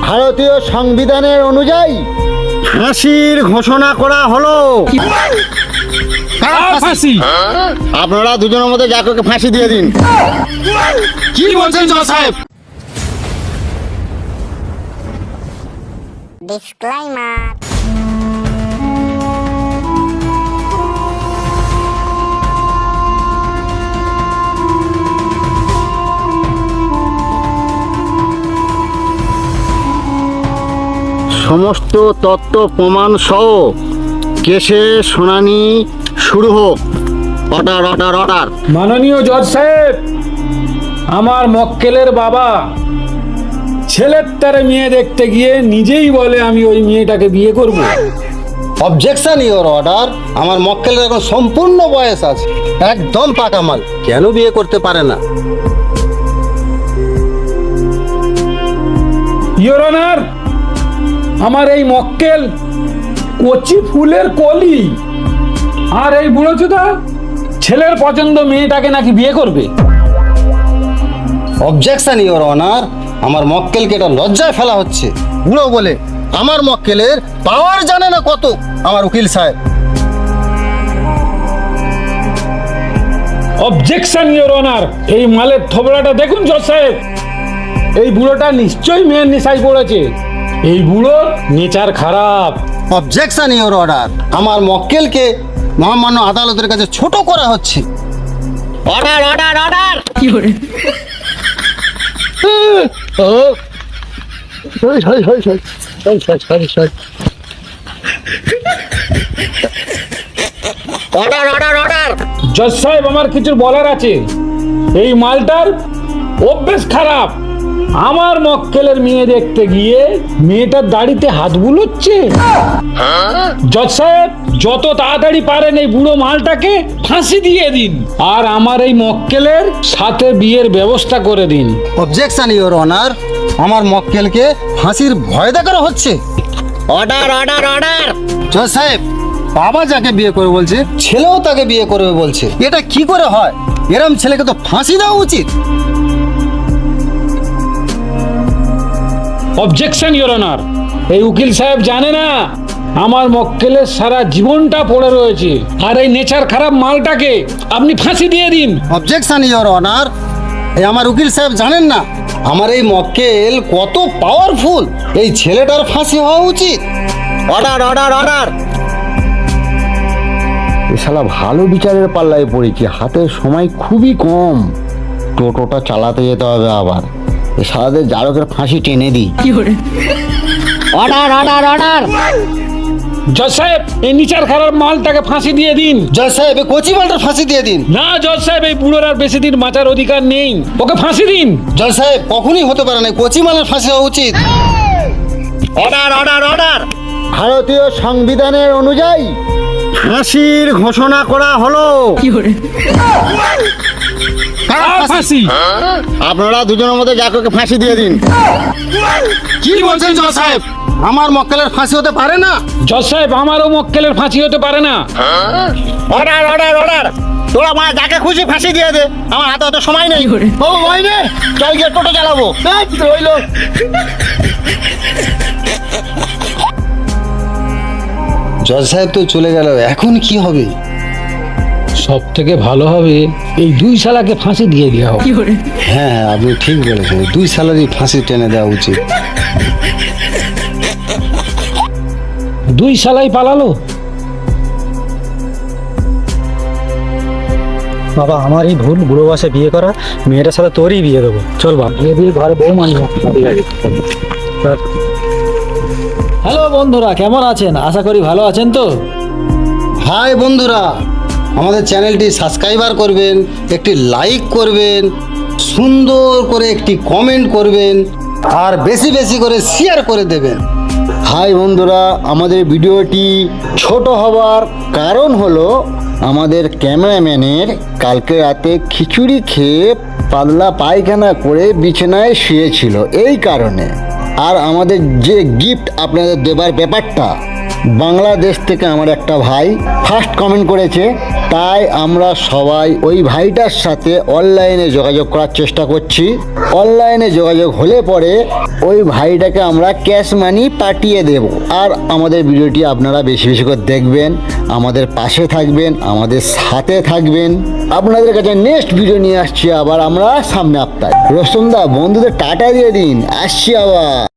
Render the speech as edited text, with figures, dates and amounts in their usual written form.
ভারতীয় সংবিধানের অনুযায়ী ফাঁসির ঘোষণা করা হলো। ফাঁসি? আপনারা দুজনের মধ্যে যাকে ফাঁসি দিয়ে দিন। কি বলছেন জজ সাহেব? Disclaimer. সমস্ত তথ্য প্রমাণ সহ কেসের শুনানি শুরু হোক। Order order order. মাননীয় জজ সাহেব, আমার মক্কেলের বাবা ছেলের তারে মেয়ে দেখতে গিয়ে নিজেই বলে আমি ওই মেয়েটাকে বিয়ে করব। Objection your order. আমার মক্কেলের এখন সম্পূর্ণ বয়স আছে, একদম পাকা মাল, কেন বিয়ে করতে পারে না? ইওর অনার, আমার এই মক্কেল কচি ফুলের কলি, আর এই বুড়োচোদা ছেলের পছন্দ মেয়েটাকে নাকি বিয়ে করবে। Objection your honour. আমার মক্কেলকে এটা লজ্জায় ফেলা হচ্ছে। বুড়ো বলে আমার মক্কেলের পাওয়ার জানে না কত আমার উকিল সাহেব। Objection your honour. এই মালের থবড়াটা দেখুন জজ সাহেব, এই বুড়োটা নিশ্চয়ই মেয়ের নেশায় পড়েছে। এই বুড়োর নেচার খারাপ। Objection your order. আমার মক্কেলকে মহামান্য আদালতের কাছে ছোট করা হচ্ছে। Order order order. Order order order. জজ সাহেব, আমার কিছু বলার আছে। এই মালটার অভ্যেস খারাপ। আমার মক্কেলের মেয়ে দেখতে গিয়ে মেয়েটার দাড়িতে হাত বুলোচ্ছে। জজ সাহেব, যত তাড়াতাড়ি পারেন এই বুড়ো মালটাকে ফাঁসি দিয়ে দিন, আর আমার এই মক্কেলের সাথে বিয়ের ব্যবস্থা করে দিন। Objection your honour. আমার মক্কেলকে ফাঁসির ভয় দেখানো হচ্ছে। Order order order. জজ সাহেব, বাবা যাকে বিয়ে করবে বলছে, ছেলেও তাকে বিয়ে করবে বলছে। এটা কি করে হয়? এরম ছেলেকে তো ফাঁসি দেওয়া উচিত। Objection your honour. এই উকিল সাহেব জানে না আমার মক্কেলের সারা জীবনটা পড়ে রয়েছে, আর এই নেচার খারাপ মালটাকে আপনি ফাঁসি দিয়ে দিন। Objection your honour. এই আমার উকিল সাহেব জানেন না আমার এই মক্কেল কত পাওয়ারফুল। এই ছেলেটার ফাঁসি হওয়া উচিত। Order order order. এ শালা ভালো বিচারের পাল্লায় পড়েছি, হাতে সময় খুবই কম। টোটোটা চালাতে যেতে হবে আবার। এ শালাদের জারকের ফাঁসি টেনে দিই। Order order order. জজ সাহেব, এই নিচার খারাপ মালটাকে ফাঁসি দিয়ে দিন। জজ সাহেব, এই কচি মালটার ফাঁসি দিয়ে দিন। না জজ সাহেব, এই বুড়োর আর বেশি দিন বাঁচার অধিকার নেই, ওকে ফাঁসি দিন। জজ সাহেব, কখনই হতে পারে না, কচি মালের ফাঁসি হওয়া উচিত। Order order order. ভারতীয় সংবিধানের অনুযায়ী ফাঁসির ঘোষণা করা হলো। ফাঁসি? আপনারা দুজনের মধ্যে যাকে ফাঁসি দিয়ে দিন। কি বলছেন জজ সাহেব? আমার মক্কেলের ফাঁসি হতে পারে না। জজ সাহেব, আমারও মক্কেলের ফাঁসি হতে পারে না। Order order order. তোরা মা যাকে খুশি ফাঁসি দিয়ে দে, আমার হাতে অত সময় নেই। ও ভাই রে, চল গিয়ে টোটো চালাবো। রইলো। জজ সাহেব তো চলে গেল, এখন কি হবে? সব থেকে ভালো হবে এই দুই শালাকে ফাঁসি দিয়ে দেওয়া হোক। হ্যাঁ হ্যাঁ, আপনি ঠিক বলেছেন, দুই সালেরই ফাঁসি টেনে দেওয়া উচিত। দুই শালাই পালালো। বাবা, আমার এই ভুল, বুড়ো বয়সে বিয়ে করা। মেয়েটার সাথে তোরই বিয়ে দেবো। চল বাবা, বিয়ে দিয়ে ঘরে বউ মানবো। হ্যালো বন্ধুরা, কেমন আছেন? আশা করি ভালো আছেন তো। হাই বন্ধুরা, আমাদের চ্যানেলটি সাবস্ক্রাইবার করবেন, একটি লাইক করবেন, সুন্দর করে একটি কমেন্ট করবেন, আর বেশি বেশি করে শেয়ার করে দেবেন। হাই বন্ধুরা, আমাদের ভিডিওটি ছোট হবার কারণ হলো আমাদের ক্যামেরাম্যানের কালকে রাতে খিচুড়ি খেয়ে পাতলা পায়খানা করে বিছানায় শুয়েছিল, এই কারণে। আর আমাদের যে গিফট আপনাদের দেবার ব্যাপারটা, বাংলাদেশ থেকে আমার একটা ভাই ফার্স্ট কমেন্ট করেছে, তাই আমরা সবাই ওই ভাইটার সাথে অনলাইনে যোগাযোগ করার চেষ্টা করছি। অনলাইনে যোগাযোগ হলে পরে ওই ভাইটাকে আমরা ক্যাশ মানি পাঠিয়ে দেব। আর আমাদের ভিডিওটি আপনারা বেশি বেশি করে দেখবেন, আমাদের পাশে থাকবেন, আমাদের সাথে থাকবেন। আপনাদের কাছে নেক্সট ভিডিও নিয়ে আসছি আবার আমরা সামনে আপনার। রোশনদা বন্ধুদের টাটা দিয়ে দিন, আসছি আবার।